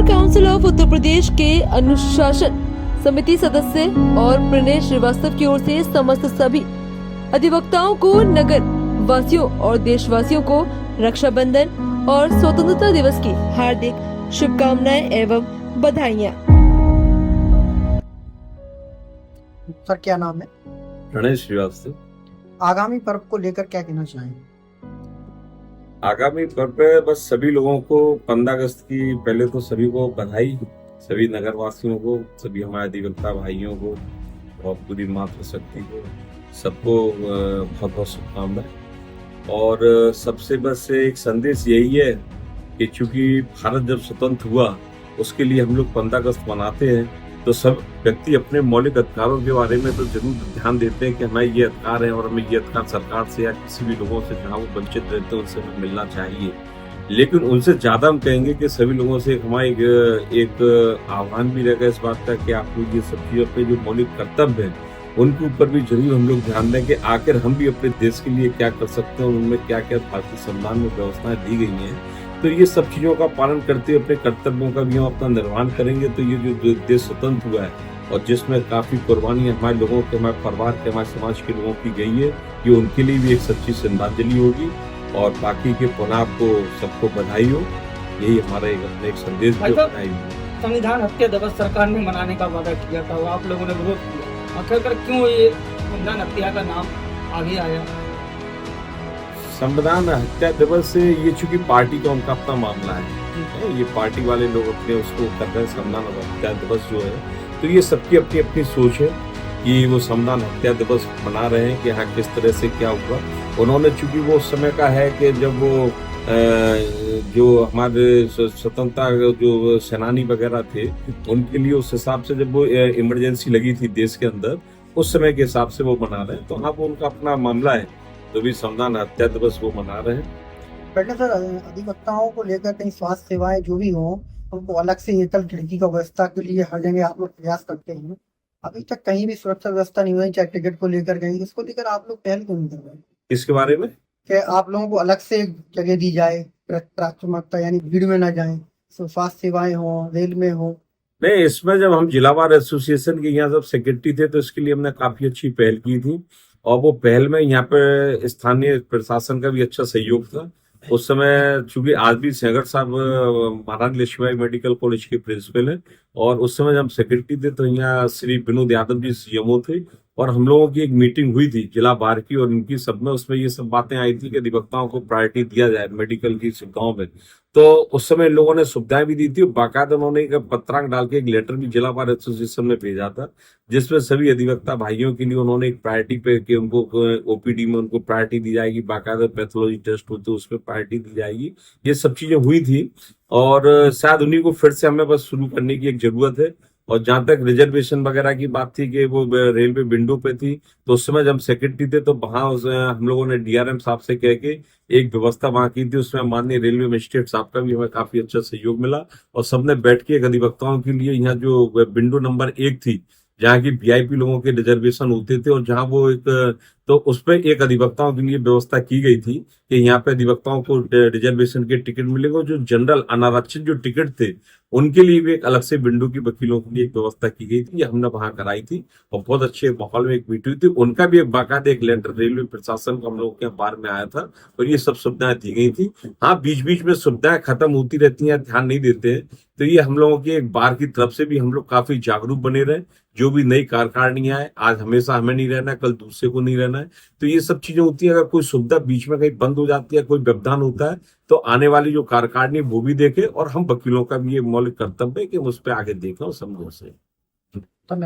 Bar council of Uttar Pradesh के अनुशासन समिति सदस्य और प्रणय श्रीवास्तव की ओर से समस्त सभी अधिवक्ताओं को, नगर वासियों और देशवासियों को रक्षाबंधन और स्वतंत्रता दिवस की हार्दिक शुभकामनाएं एवं बधाइयाँ। सर क्या नाम है? प्रणय श्रीवास्तव। आगामी पर्व को लेकर क्या कहना चाहेंगे? आगामी पर्व पे बस सभी लोगों को 15 अगस्त की पहले तो सभी को बधाई, सभी नगरवासियों को, सभी हमारे अधिवक्ता भाइयों को और पूरी मातृशक्ति को, सबको बहुत बहुत शुभकामनाएं। और सबसे बस एक संदेश यही है कि चूंकि भारत जब स्वतंत्र हुआ उसके लिए हम लोग 15 अगस्त मनाते हैं, तो सब व्यक्ति अपने मौलिक अधिकारों के बारे में तो जरूर ध्यान देते हैं कि हमें ये अधिकार है और हमें ये अधिकार सरकार से या किसी भी लोगों से जहाँ वो वंचित रहते हैं उनसे हमें मिलना चाहिए। लेकिन उनसे ज्यादा हम कहेंगे कि सभी लोगों से हमारा एक आह्वान भी रहेगा इस बात का कि आप लोग ये सब चीजों अपने जो मौलिक कर्तव्य है उनके ऊपर भी जरूर हम लोग ध्यान दें कि आखिर हम भी अपने देश के लिए क्या कर सकते हैं, उनमें क्या क्या भारतीय संविधान में व्यवस्थाएं दी गई हैं। तो ये सब चीजों का पालन करते हुए अपने कर्तव्यों का भी हम अपना निर्वहन करेंगे तो ये जो देश स्वतंत्र हुआ है और जिसमें काफी कुर्बानी हमारे लोगों के, हमारे परिवार के, हमारे समाज के लोगों की गई है, ये उनके लिए भी एक सच्ची श्रद्धांजलि होगी। और बाकी के पुनः आपको सबको बधाई हो, यही हमारा एक संदेश भी बधाई हो। संविधान हत्या दिवस सरकार ने मनाने का वादा किया था, आप लोगों ने विरोध किया, आखिरकार क्यों ये संविधान हत्या का नाम आगे आया? संविधान हत्या दिवस से ये चूंकि पार्टी का उनका अपना मामला है, ये पार्टी वाले लोग अपने उसको कर रहे हैं संविधान हत्या दिवस जो है, तो ये सबकी अपनी अपनी सोच है कि वो संविधान हत्या दिवस मना रहे हैं कि हाँ किस तरह से क्या हुआ। उन्होंने चूंकि वो उस समय का है कि जब वो जो हमारे स्वतंत्रता जो सेनानी वगैरह थे उनके लिए उस हिसाब से जब वो इमरजेंसी लगी थी देश के अंदर, उस समय के हिसाब से वो मना रहे हैं। तो हाँ वो उनका अपना मामला है, तो भी संविधान हत्या दिवस वो मना रहे हैं। बेटा सर, अधिवक्ताओं को लेकर कहीं स्वास्थ्य सेवाएं जो भी हो उनको अलग से एकल खिड़की का व्यवस्था के लिए हर जगह आप लोग प्रयास करते हैं। अभी तक कहीं भी सुरक्षा व्यवस्था नहीं हुई, चाहे टिकट को लेकर कहीं, इसको लेकर आप लोग पहल क्यों नहीं कर रहे? इसके बारे में कि आप लोगों को अलग से जगह दी जाए, प्राथमिकता, यानी भीड़ में ना जाए, स्वास्थ्य सेवाएं हो, रेल में हो। नहीं, इसमें जब हम जिला बार एसोसिएशन के यहाँ जब सेक्रेटरी थे तो इसके लिए हमने काफी अच्छी पहल की थी और वो पहल में यहाँ पे स्थानीय प्रशासन का भी अच्छा सहयोग था। उस समय चूंकि आज भी सेंगर साहब महाराज लक्ष्मीबाई मेडिकल कॉलेज के प्रिंसिपल हैं और उस समय जब हम सेक्रेटरी थे तो यहाँ श्री विनोद यादव जी सीएमओ थे और हम लोगों की एक मीटिंग हुई थी जिला बार की और इनकी सब में उसमें ये सब बातें आई थी कि अधिवक्ताओं को प्रायोरिटी दिया जाए मेडिकल की सुविधाओं में। तो उस समय लोगों ने सुविधाएं भी दी थी, बाकायदा उन्होंने एक पत्रांक डाल के एक लेटर भी जिला बार एसोसिएशन में भेजा था जिसमें सभी अधिवक्ता भाइयों के लिए उन्होंने एक प्रायोरिटी पे कि उनको ओपीडी में उनको प्रायोरिटी दी जाएगी, बाकायदा पैथोलॉजी टेस्ट होते उसमें प्रायोरिटी दी जाएगी। ये सब चीजें हुई थी और शायद उन्हीं को फिर से हमें बस शुरू करने की एक जरूरत है। और जहां तक रिजर्वेशन वगैरह की बात थी कि वो रेलवे विंडो पे थी, तो उस समय जब सेक्रेटरी थे तो वहां हम लोगों ने डीआरएम साहब से कह के एक व्यवस्था वहां की थी, उसमें माननीय रेलवे मजिस्ट्रेट साहब का भी हमें काफी अच्छा सहयोग मिला और सबने बैठ के एक अधिवक्ताओं के लिए यहाँ जो विंडो नंबर 1 थी जहाँ की वीआईपी लोगों के रिजर्वेशन होते थे और जहाँ वो एक तो उस पर एक अधिवक्ताओं के लिए व्यवस्था की गई थी कि यहाँ पे अधिवक्ताओं को रिजर्वेशन के टिकट मिलेगा। जो जनरल अनारक्षित जो टिकट थे उनके लिए भी एक अलग से विंडो की वकीलों के लिए एक व्यवस्था की गई थी, ये हमने वहां कराई थी और बहुत अच्छे माहौल में एक मीटिंग हुई थी। उनका भी एक बाकायदा एक लेटर रेलवे प्रशासन को हम लोग के बार में आया था और ये सब सुविधाएं दी गई थी। हाँ बीच बीच में सुविधाएं खत्म होती रहती हैं, ध्यान नहीं देते हैं, तो ये हम लोगों की एक बार की तरफ से भी हम लोग काफी जागरूक बने रहे। जो भी नई कार्यकारिणी आए, आज हमेशा हमें नहीं रहना है, कल दूसरे को नहीं रहना है, तो ये सब चीजें होती है। अगर कोई सुविधा बीच में कहीं बंद हो जाती है, कोई व्यवधान होता है, तो आने वाली जो कार्यकारिणी वो भी देखे और हम वकीलों का भी ये मौलिक कर्तव्य है कि हम उस पर आगे देखें और समझें।